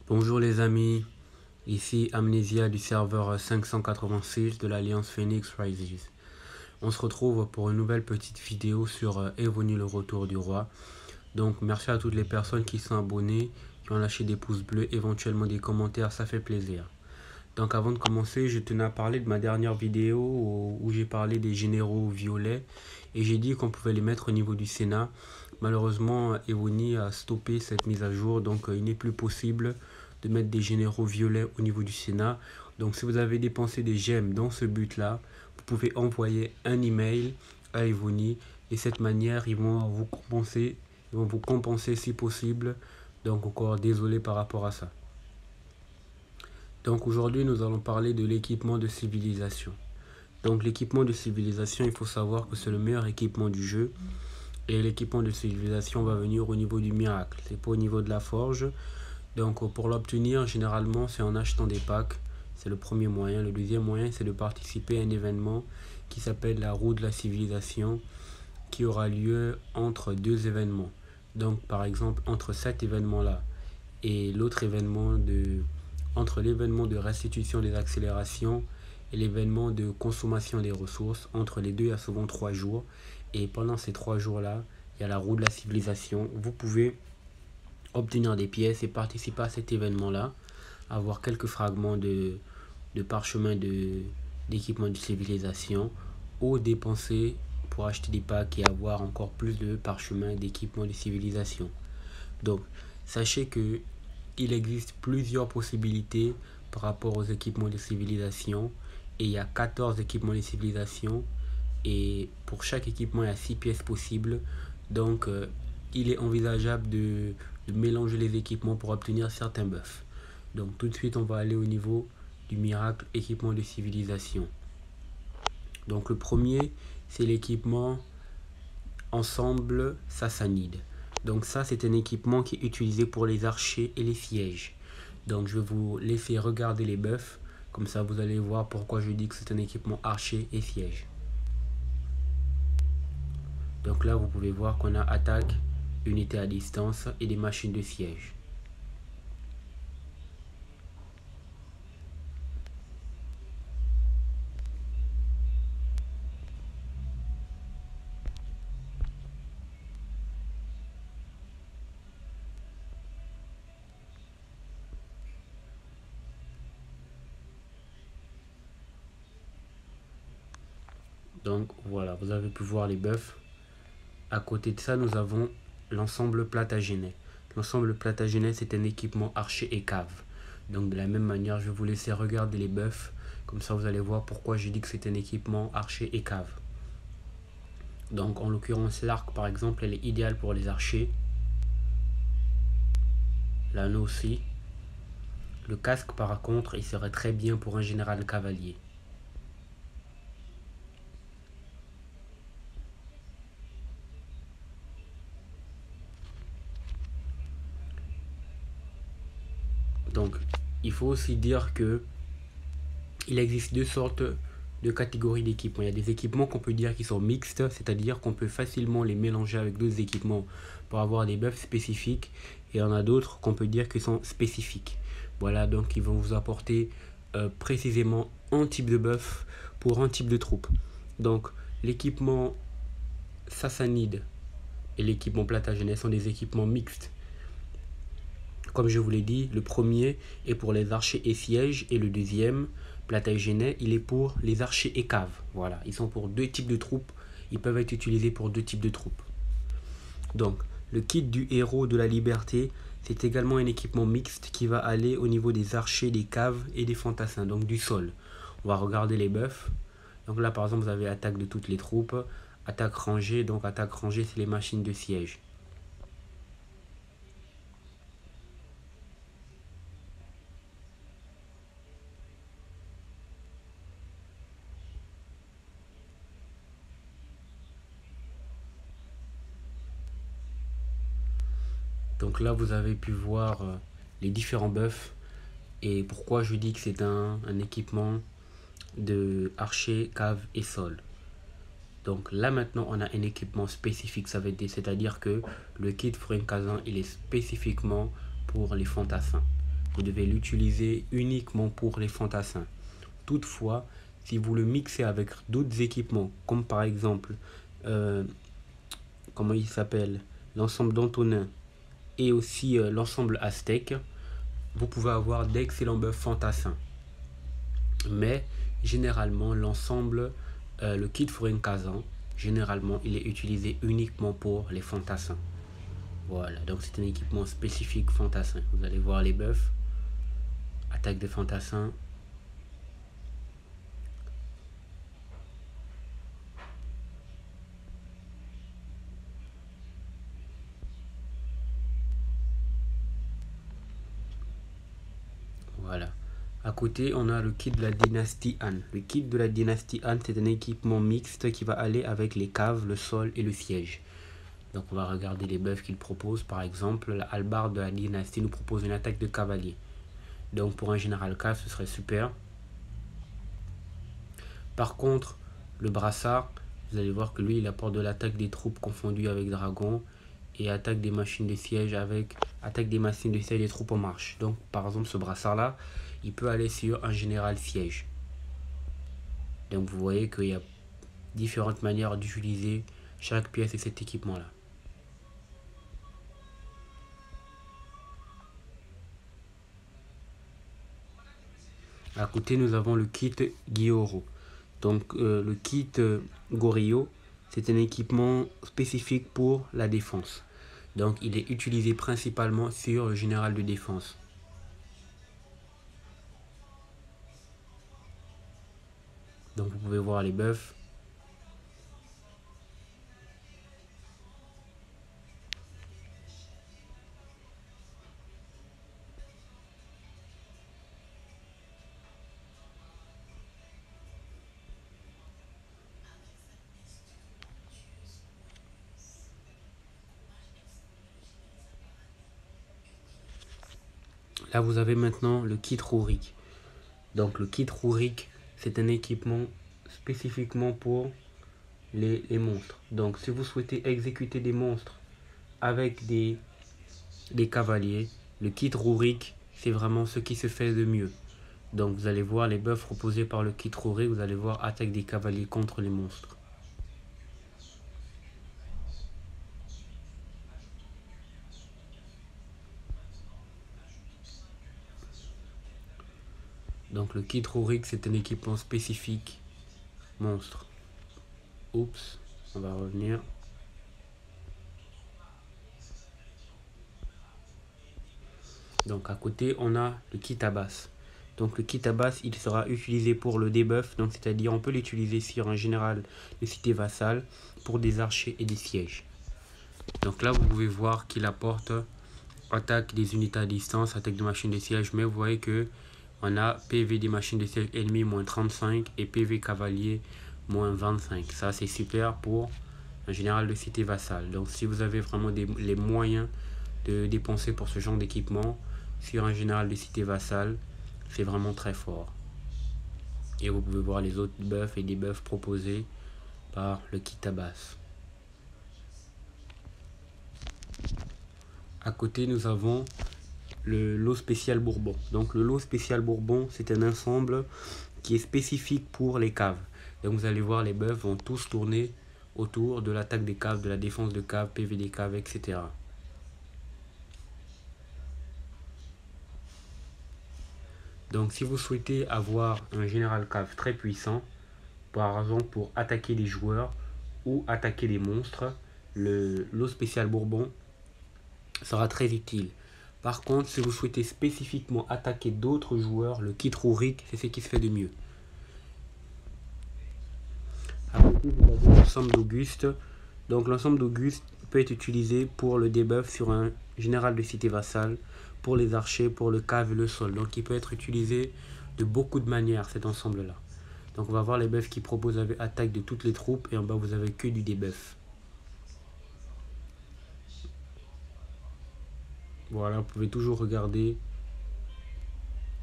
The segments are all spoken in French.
Bonjour les amis, ici Amnesia du serveur 586 de l'Alliance Phoenix Rises. On se retrouve pour une nouvelle petite vidéo sur Evony le retour du roi. Donc merci à toutes les personnes qui sont abonnées, qui ont lâché des pouces bleus, éventuellement des commentaires, ça fait plaisir. Donc avant de commencer, je tenais à parler de ma dernière vidéo où j'ai parlé des généraux violets et j'ai dit qu'on pouvait les mettre au niveau du Sénat. Malheureusement, Evony a stoppé cette mise à jour, donc il n'est plus possible de mettre des généraux violets au niveau du Sénat. Donc si vous avez dépensé des gemmes dans ce but-là, vous pouvez envoyer un email à Evony et de cette manière, ils vont vous compenser si possible. Donc encore désolé par rapport à ça. Donc aujourd'hui, nous allons parler de l'équipement de civilisation. Donc l'équipement de civilisation, il faut savoir que c'est le meilleur équipement du jeu. Et l'équipement de civilisation va venir au niveau du miracle. C'est pas au niveau de la forge. Donc pour l'obtenir, généralement, c'est en achetant des packs. C'est le premier moyen. Le deuxième moyen, c'est de participer à un événement qui s'appelle la roue de la civilisation, qui aura lieu entre deux événements. Donc par exemple, entre cet événement-là et l'autre événement entre l'événement de restitution des accélérations et l'événement de consommation des ressources, entre les deux, il y a souvent 3 jours. Et pendant ces 3 jours-là, il y a la roue de la civilisation. Vous pouvez obtenir des pièces et participer à cet événement-là, avoir quelques fragments de parchemin d'équipement de civilisation ou dépenser pour acheter des packs et avoir encore plus de parchemins d'équipement de civilisation. Donc, sachez que il existe plusieurs possibilités par rapport aux équipements de civilisation et il y a 14 équipements de civilisation et pour chaque équipement il y a 6 pièces possibles. Donc il est envisageable de mélanger les équipements pour obtenir certains buffs. Donc tout de suite on va aller au niveau du miracle équipement de civilisation. Donc le premier c'est l'équipement ensemble sassanide. Donc ça c'est un équipement qui est utilisé pour les archers et les sièges. Donc je vais vous laisser regarder les buffs. Comme ça vous allez voir pourquoi je dis que c'est un équipement archer et siège. Donc là vous pouvez voir qu'on a attaque, unité à distance et des machines de siège. Donc voilà, vous avez pu voir les buffs. À côté de ça, nous avons l'ensemble Plantagenet. L'ensemble Plantagenet, c'est un équipement archer et cave. Donc de la même manière, je vais vous laisser regarder les buffs. Comme ça, vous allez voir pourquoi je dis que c'est un équipement archer et cave. Donc en l'occurrence, l'arc par exemple, elle est idéale pour les archers. L'anneau aussi. Le casque par contre, il serait très bien pour un général cavalier. Donc, il faut aussi dire que il existe deux sortes de catégories d'équipements. Il y a des équipements qu'on peut dire qui sont mixtes, c'est-à-dire qu'on peut facilement les mélanger avec d'autres équipements pour avoir des buffs spécifiques. Et il y en a d'autres qu'on peut dire qui sont spécifiques. Voilà, donc ils vont vous apporter précisément un type de buff pour un type de troupe. Donc, l'équipement Sassanide et l'équipement Plantagenet sont des équipements mixtes. Comme je vous l'ai dit, le premier est pour les archers et sièges et le deuxième, Plantagenet, il est pour les archers et caves. Voilà, ils sont pour deux types de troupes. Ils peuvent être utilisés pour deux types de troupes. Donc, le kit du héros de la liberté, c'est également un équipement mixte qui va aller au niveau des archers, des caves et des fantassins, donc du sol. On va regarder les buffs. Donc là, par exemple, vous avez attaque de toutes les troupes, attaque rangée. Donc attaque rangée, c'est les machines de siège. Donc là, vous avez pu voir les différents buffs et pourquoi je dis que c'est un équipement de archer, cave et sol. Donc là maintenant, on a un équipement spécifique, c'est-à-dire que le kit Furinkazan, il est spécifiquement pour les fantassins. vous devez l'utiliser uniquement pour les fantassins. Toutefois, si vous le mixez avec d'autres équipements, comme par exemple, comment il s'appelle, l'ensemble d'Antonin et aussi l'ensemble aztèque, vous pouvez avoir d'excellents buffs fantassins. Mais généralement, l'ensemble, le kit Furin-Kazan, généralement, il est utilisé uniquement pour les fantassins. Voilà, donc c'est un équipement spécifique fantassin. Vous allez voir les buffs. Attaque des fantassins. Voilà. À côté, on a le kit de la dynastie Han. Le kit de la dynastie Han, c'est un équipement mixte qui va aller avec les caves, le sol et le siège. Donc on va regarder les buffs qu'il propose. Par exemple, la hallebarde de la dynastie nous propose une attaque de cavalier. Donc pour un général cave, ce serait super. Par contre, le brassard, vous allez voir que lui, il apporte de l'attaque des troupes confondues avec dragon et attaque des machines de siège avec attaque des machines de siège des troupes en marche. Donc par exemple, ce brassard-là, il peut aller sur un général siège. Donc vous voyez qu'il y a différentes manières d'utiliser chaque pièce de cet équipement-là. À côté, nous avons le kit Gyoro. Donc le kit Goryeo, c'est un équipement spécifique pour la défense. Donc il est utilisé principalement sur le général de défense. Donc vous pouvez voir les buffs. Là, vous avez maintenant le kit Rurik. Donc, le kit Rurik, c'est un équipement spécifiquement pour les monstres. Donc, si vous souhaitez exécuter des monstres avec des cavaliers, le kit Rurik, c'est vraiment ce qui se fait de mieux. Donc, vous allez voir les buffs proposés par le kit Rurik. Vous allez voir attaque des cavaliers contre les monstres. Donc le kit Rurik, c'est un équipement spécifique monstre. Oups, on va revenir. Donc à côté, on a le kit Abbas. Donc le kit Abbas, il sera utilisé pour le debuff. Donc c'est-à-dire on peut l'utiliser sur un général de cité vassale pour des archers et des sièges. Donc là, vous pouvez voir qu'il apporte attaque des unités à distance, attaque de machines de siège. Mais vous voyez que on a PV des machines de siège ennemies moins 35 et PV cavalier moins 25. Ça, c'est super pour un général de cité vassale. Donc, si vous avez vraiment les moyens de dépenser pour ce genre d'équipement sur un général de cité vassale, c'est vraiment très fort. Et vous pouvez voir les autres buffs et debuffs proposés par le kit Abbas. À côté, nous avons le lot spécial Bourbon. Donc le lot spécial Bourbon, c'est un ensemble qui est spécifique pour les caves. Donc vous allez voir, les buffs vont tous tourner autour de l'attaque des caves, de la défense de caves, PV des caves, etc. Donc si vous souhaitez avoir un général cave très puissant, par exemple pour attaquer les joueurs ou attaquer les monstres, le lot spécial Bourbon sera très utile. Par contre, si vous souhaitez spécifiquement attaquer d'autres joueurs, le kit Rurik, c'est ce qui se fait de mieux. Après, vous avez l'ensemble d'Auguste. Donc l'ensemble d'Auguste peut être utilisé pour le debuff sur un général de cité vassale, pour les archers, pour le cave et le sol. Donc il peut être utilisé de beaucoup de manières, cet ensemble-là. Donc on va voir les buffs qui proposent avec attaque de toutes les troupes et en bas vous avez que du debuff. Voilà, vous pouvez toujours regarder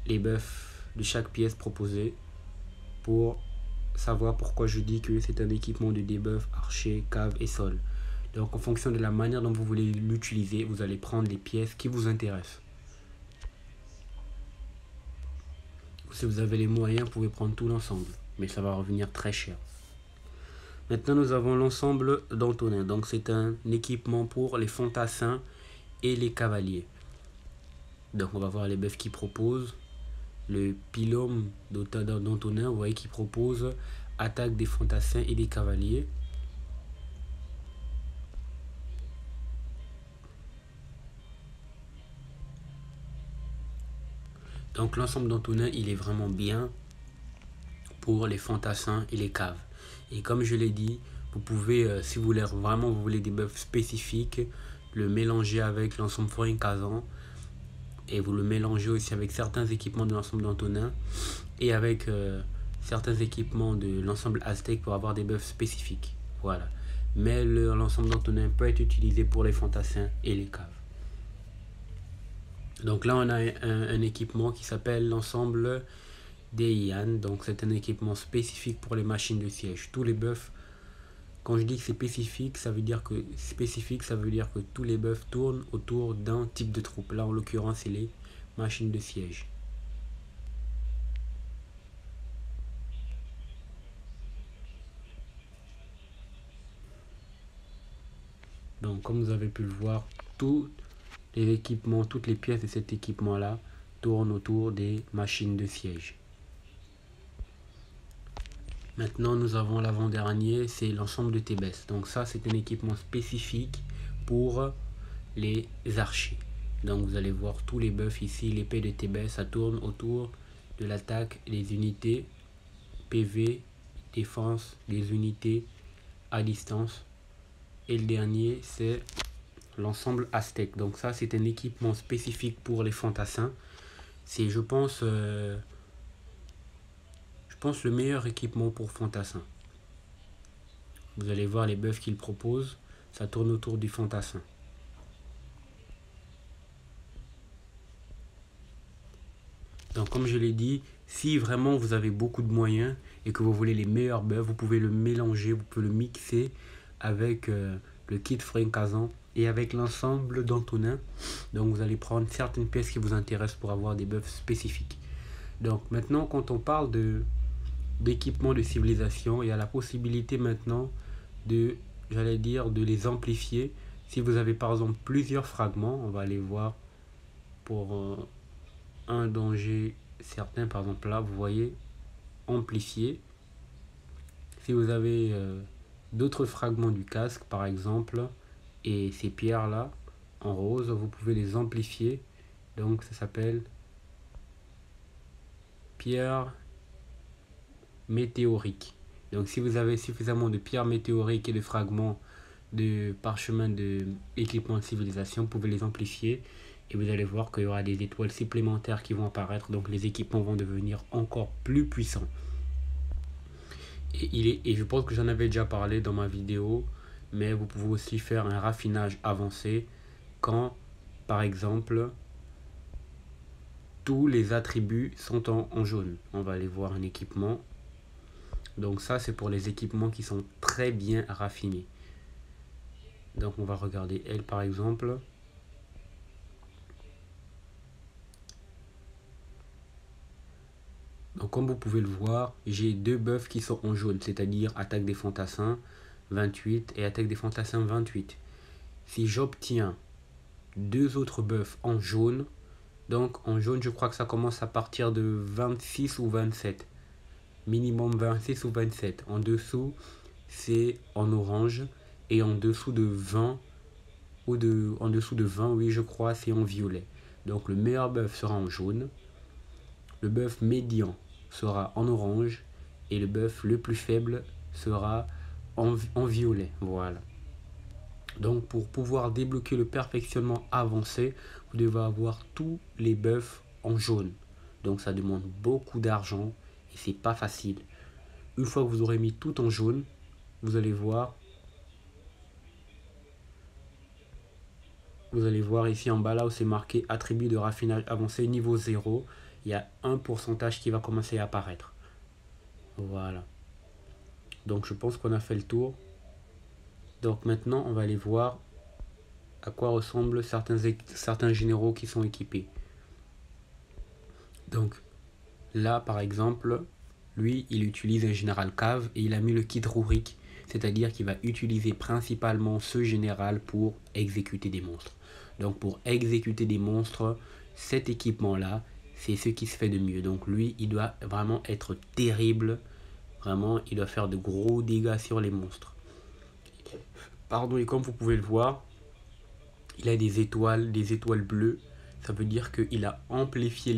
les buffs de chaque pièce proposée pour savoir pourquoi je dis que c'est un équipement de debuff archer, cave et sol. Donc en fonction de la manière dont vous voulez l'utiliser, vous allez prendre les pièces qui vous intéressent. Si vous avez les moyens, vous pouvez prendre tout l'ensemble, mais ça va revenir très cher. Maintenant, nous avons l'ensemble d'Antonin. Donc, c'est un équipement pour les fantassins et les cavaliers. Donc, on va voir les bœufs qui proposent. Le pylôme d'Antonin, vous voyez, qui propose attaque des fantassins et des cavaliers. Donc, l'ensemble d'Antonin, il est vraiment bien pour les fantassins et les caves. Et comme je l'ai dit, vous pouvez, si vous voulez vraiment vous voulez des bœufs spécifiques, le mélanger avec l'ensemble forain Kazan et vous le mélangez aussi avec certains équipements de l'ensemble d'Antonin et avec certains équipements de l'ensemble Aztèque pour avoir des bœufs spécifiques. Voilà. Mais l'ensemble d'Antonin peut être utilisé pour les fantassins et les caves. Donc là, on a un équipement qui s'appelle l'ensemble des Ian. Donc c'est un équipement spécifique pour les machines de siège. Tous les bœufs, quand je dis que c'est spécifique, ça veut dire que tous les bœufs tournent autour d'un type de troupe. Là, en l'occurrence, c'est les machines de siège. Donc comme vous avez pu le voir, tous les équipements, toutes les pièces de cet équipement-là tournent autour des machines de siège. Maintenant, nous avons l'avant-dernier, c'est l'ensemble de Thébès. Donc ça, c'est un équipement spécifique pour les archers. Donc vous allez voir tous les buffs ici, l'épée de Thébès, ça tourne autour de l'attaque des unités PV, défense des unités à distance. Et le dernier, c'est l'ensemble Aztèque. Donc ça, c'est un équipement spécifique pour les fantassins. C'est, je pense, le meilleur équipement pour fantassins. Vous allez voir les buffs qu'il propose, ça tourne autour du fantassin. Donc comme je l'ai dit, si vraiment vous avez beaucoup de moyens et que vous voulez les meilleurs buffs, vous pouvez le mélanger, vous pouvez le mixer avec le kit Forain Kazan et avec l'ensemble d'Antonin. Donc vous allez prendre certaines pièces qui vous intéressent pour avoir des buffs spécifiques. Donc maintenant, quand on parle d'équipement de civilisation, il y a la possibilité maintenant de les amplifier. Si vous avez par exemple plusieurs fragments, on va aller voir pour un danger certain, par exemple là, vous voyez, amplifier. Si vous avez d'autres fragments du casque, par exemple, et ces pierres là, en rose, vous pouvez les amplifier. Donc ça s'appelle pierre météorique. Donc si vous avez suffisamment de pierres météoriques et de fragments de parchemin de équipement de civilisation, vous pouvez les amplifier et vous allez voir qu'il y aura des étoiles supplémentaires qui vont apparaître, donc les équipements vont devenir encore plus puissants. Et je pense que j'en avais déjà parlé dans ma vidéo, mais vous pouvez aussi faire un raffinage avancé quand, par exemple, tous les attributs sont en jaune. On va aller voir un équipement. Donc ça, c'est pour les équipements qui sont très bien raffinés. Donc on va regarder elle, par exemple. Donc comme vous pouvez le voir, j'ai deux buffs qui sont en jaune, c'est-à-dire attaque des fantassins 28 et attaque des fantassins 28. Si j'obtiens deux autres buffs en jaune, donc en jaune je crois que ça commence à partir de 26 ou 27. Minimum 26 ou 27. En dessous c'est en orange et en dessous de 20 en dessous de 20, oui je crois, c'est en violet. Donc le meilleur buff sera en jaune. Le buff médian sera en orange et le buff le plus faible sera en violet. Voilà. Donc pour pouvoir débloquer le perfectionnement avancé, vous devez avoir tous les buffs en jaune. Donc ça demande beaucoup d'argent et c'est pas facile. Une fois que vous aurez mis tout en jaune, vous allez voir ici en bas là où c'est marqué attribut de raffinage avancé niveau 0. Il y a un pourcentage qui va commencer à apparaître. Voilà. Donc je pense qu'on a fait le tour. Donc maintenant on va aller voir à quoi ressemblent certains généraux qui sont équipés. Donc Là, par exemple, lui, il utilise un général cave et il a mis le kit Rurik, c'est-à-dire qu'il va utiliser principalement ce général pour exécuter des monstres. Donc pour exécuter des monstres, cet équipement-là, c'est ce qui se fait de mieux. Donc lui, il doit vraiment être terrible. Vraiment, il doit faire de gros dégâts sur les monstres. Pardon, et comme vous pouvez le voir, il a des étoiles bleues. Ça veut dire qu'il a amplifié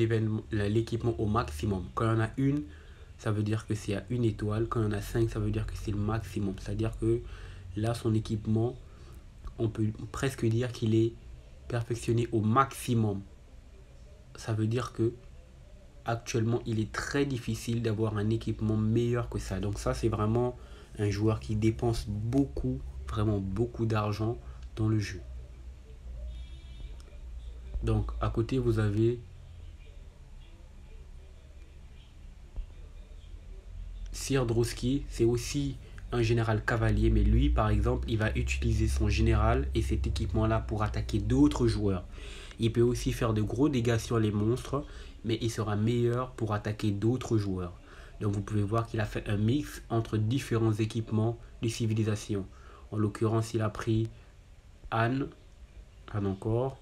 l'équipement au maximum. Quand il y en a une, ça veut dire que c'est à une étoile. Quand il y en a 5, ça veut dire que c'est le maximum. C'est-à-dire que là, son équipement, on peut presque dire qu'il est perfectionné au maximum. Ça veut dire que actuellement, il est très difficile d'avoir un équipement meilleur que ça. Donc ça, c'est vraiment un joueur qui dépense beaucoup, vraiment beaucoup d'argent dans le jeu. Donc à côté, vous avez Sir Drosky, c'est aussi un général cavalier, mais lui, par exemple, il va utiliser son général et cet équipement-là pour attaquer d'autres joueurs. Il peut aussi faire de gros dégâts sur les monstres, mais il sera meilleur pour attaquer d'autres joueurs. Donc vous pouvez voir qu'il a fait un mix entre différents équipements de civilisation. En l'occurrence, il a pris Anne encore,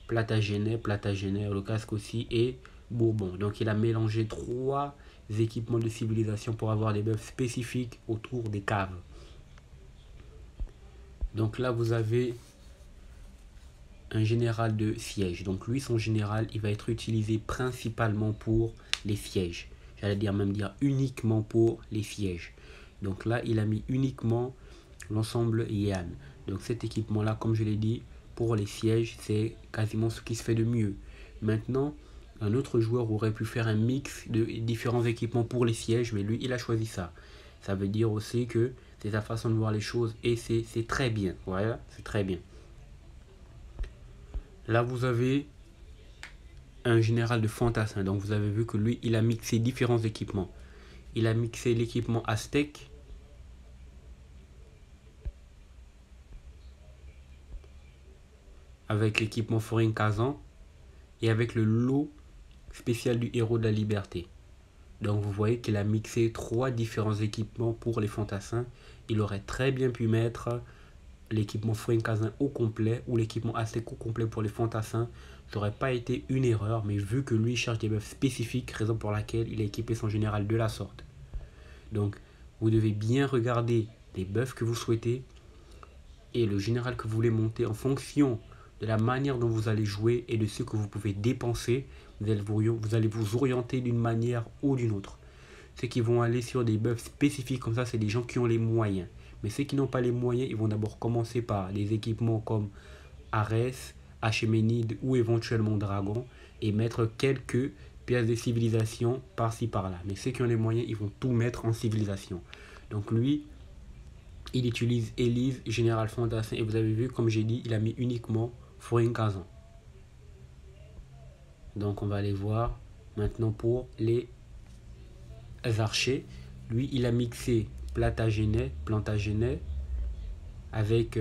Plantagenet, le casque aussi, et Bourbon. Donc il a mélangé trois équipements de civilisation pour avoir des buffs spécifiques autour des caves. Donc là, vous avez un général de siège. Donc lui, son général, il va être utilisé principalement pour les sièges. J'allais même dire uniquement pour les sièges. Donc là, il a mis uniquement l'ensemble Yann. Donc cet équipement-là, comme je l'ai dit, pour les sièges, c'est quasiment ce qui se fait de mieux. Maintenant, un autre joueur aurait pu faire un mix de différents équipements pour les sièges, mais lui, il a choisi ça. Ça veut dire aussi que c'est sa façon de voir les choses et c'est très bien. Voilà, c'est très bien. Là, vous avez un général de fantassin. Donc, vous avez vu que lui, il a mixé différents équipements. Il a mixé l'équipement aztèque avec l'équipement forain Kazan et avec le lot spécial du héros de la liberté. Donc vous voyez qu'il a mixé trois différents équipements pour les fantassins. Il aurait très bien pu mettre l'équipement forain Kazan au complet ou l'équipement aztèque au complet pour les fantassins. Ça n'aurait pas été une erreur, mais vu que lui cherche des buffs spécifiques, raison pour laquelle il a équipé son général de la sorte. Donc vous devez bien regarder les buffs que vous souhaitez et le général que vous voulez monter en fonction de la manière dont vous allez jouer et de ce que vous pouvez dépenser. Vous allez vous orienter d'une manière ou d'une autre. Ceux qui vont aller sur des buffs spécifiques comme ça, c'est des gens qui ont les moyens. Mais ceux qui n'ont pas les moyens, ils vont d'abord commencer par des équipements comme Arès, Achéménide ou éventuellement Dragon et mettre quelques pièces de civilisation par-ci par-là. Mais ceux qui ont les moyens, ils vont tout mettre en civilisation. Donc lui, il utilise Elise, Général Fantassin, et vous avez vu, comme j'ai dit, il a mis uniquement Forain Kazan. Donc on va aller voir maintenant pour les archers. Lui, il a mixé Plantagenet avec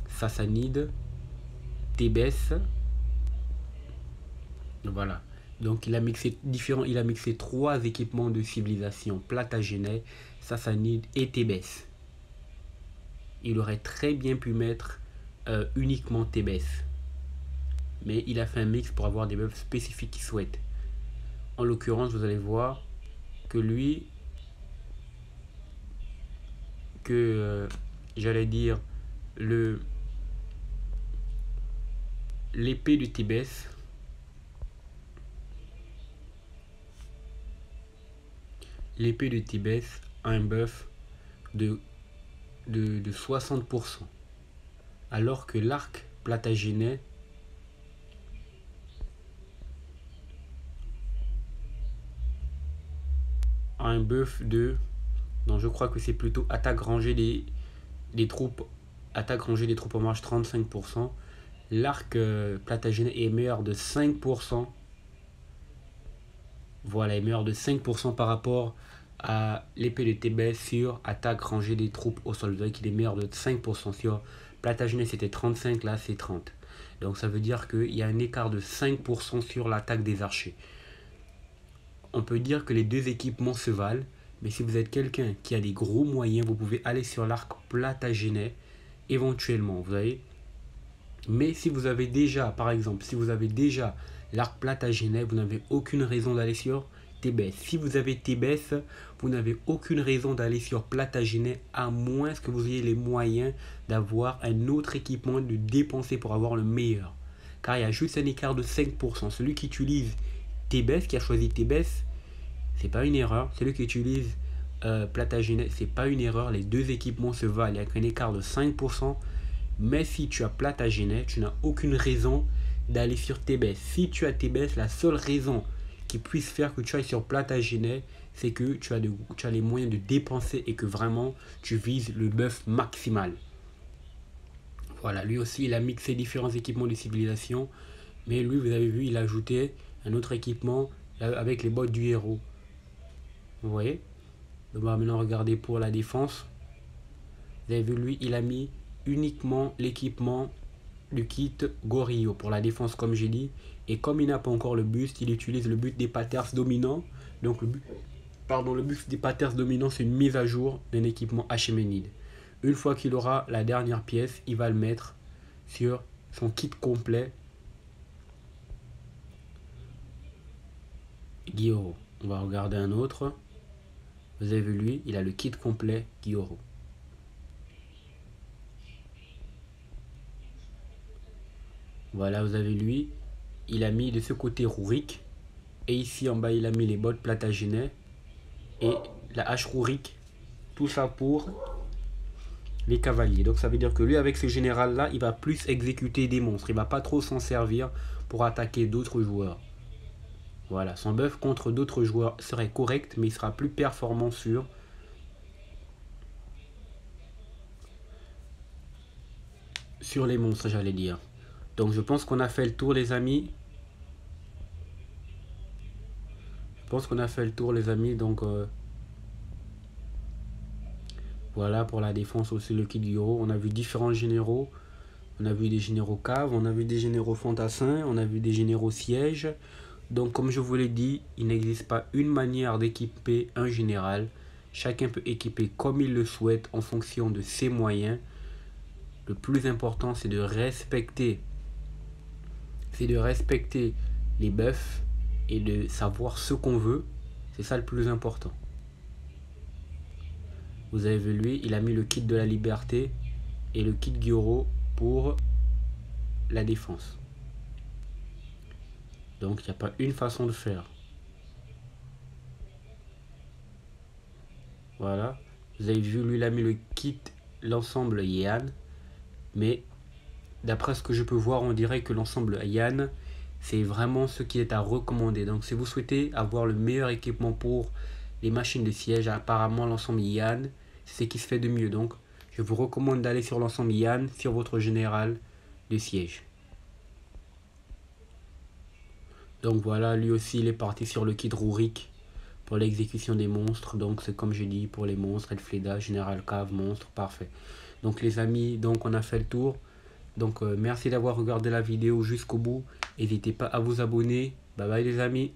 Sassanide, Thébès. Voilà. Donc il a mixé trois équipements de civilisation, Plantagenet, Sassanide et Thébès. Il aurait très bien pu mettre uniquement Thébès. Mais il a fait un mix pour avoir des buffs spécifiques qu'il souhaite. En l'occurrence, vous allez voir que lui, j'allais dire, l'épée de Thébès, a un buff de 60%. Alors que l'arc Plantagenet a un buff de... Non, je crois que c'est plutôt attaque rangée des troupes. Attaque rangée des troupes en marche 35%. L'arc Plantagenet est meilleur de 5%. Voilà, est meilleur de 5% par rapport à l'épée de Thébès sur attaque rangée des troupes au sol. Vous voyez qu'il est meilleur de 5%. Sur Plantagenet c'était 35, là c'est 30. Donc ça veut dire qu'il y a un écart de 5% sur l'attaque des archers. on peut dire que les deux équipements se valent. Mais si vous êtes quelqu'un qui a des gros moyens, vous pouvez aller sur l'arc Plantagenet éventuellement, vous voyez. Mais si vous avez déjà, par exemple, si vous avez déjà l'arc Plantagenet, vous n'avez aucune raison d'aller sur TBS. Si vous avez TBS, vous n'avez aucune raison d'aller sur Plantagenet à moins que vous ayez les moyens d'avoir un autre équipement, de dépenser pour avoir le meilleur. Car il y a juste un écart de 5%. Celui qui utilise TBS, qui a choisi TBS, c'est pas une erreur. Celui qui utilise Plantagenet, c'est pas une erreur. Les deux équipements se valent. Il y a un écart de 5%. Mais si tu as Plantagenet, tu n'as aucune raison d'aller sur TBS. Si tu as TBS, la seule raison qui puisse faire que tu ailles sur Plantagenet, c'est que tu as les moyens de dépenser et que vraiment tu vises le buff maximal. Voilà, lui aussi il a mixé différents équipements de civilisation. Mais lui, vous avez vu, il a ajouté un autre équipement avec les bottes du héros. Vous voyez? Donc on va maintenant regarder pour la défense. Vous avez vu, lui, il a mis uniquement l'équipement du kit Gorille pour la défense, comme j'ai dit. Et comme il n'a pas encore le boost, il utilise le boost des patterns dominants. Donc le boost des patterns dominants, c'est une mise à jour d'un équipement Achéménide. Une fois qu'il aura la dernière pièce, il va le mettre sur son kit complet Gyoro. On va regarder un autre. Vous avez vu, lui, il a le kit complet Gyoro. Voilà, vous avez lui, il a mis de ce côté Rurik. Et ici en bas, il a mis les bottes Plantagenet et la hache Rurik. Tout ça pour les cavaliers. Donc ça veut dire que lui, avec ce général là, il va plus exécuter des monstres. Il va pas trop s'en servir pour attaquer d'autres joueurs. Voilà, son buff contre d'autres joueurs serait correct, mais il sera plus performant sur les monstres, j'allais dire. Donc je pense qu'on a fait le tour, les amis. Donc voilà, pour la défense aussi, le kit Gyoro. On a vu différents généraux. On a vu des généraux caves, on a vu des généraux fantassins, on a vu des généraux sièges. Donc comme je vous l'ai dit, il n'existe pas une manière d'équiper un général. Chacun peut équiper comme il le souhaite en fonction de ses moyens. Le plus important, c'est de respecter les buffs et de savoir ce qu'on veut. C'est ça le plus important. Vous avez vu, lui, il a mis le kit de la liberté et le kit Gyoro pour la défense. Donc il n'y a pas une façon de faire. Voilà. Vous avez vu, lui, il a mis le kit, l'ensemble Yann. Mais d'après ce que je peux voir, on dirait que l'ensemble Yann, c'est vraiment ce qui est à recommander. Donc si vous souhaitez avoir le meilleur équipement pour les machines de siège, apparemment l'ensemble Yann, c'est ce qui se fait de mieux. Donc je vous recommande d'aller sur l'ensemble Yann, sur votre général de siège. Donc voilà, lui aussi il est parti sur le kit Rurik pour l'exécution des monstres. Donc c'est comme j'ai dit pour les monstres, Elfleda, Général Cave, monstre, parfait. Donc les amis, donc on a fait le tour. Donc merci d'avoir regardé la vidéo jusqu'au bout. N'hésitez pas à vous abonner. Bye bye les amis.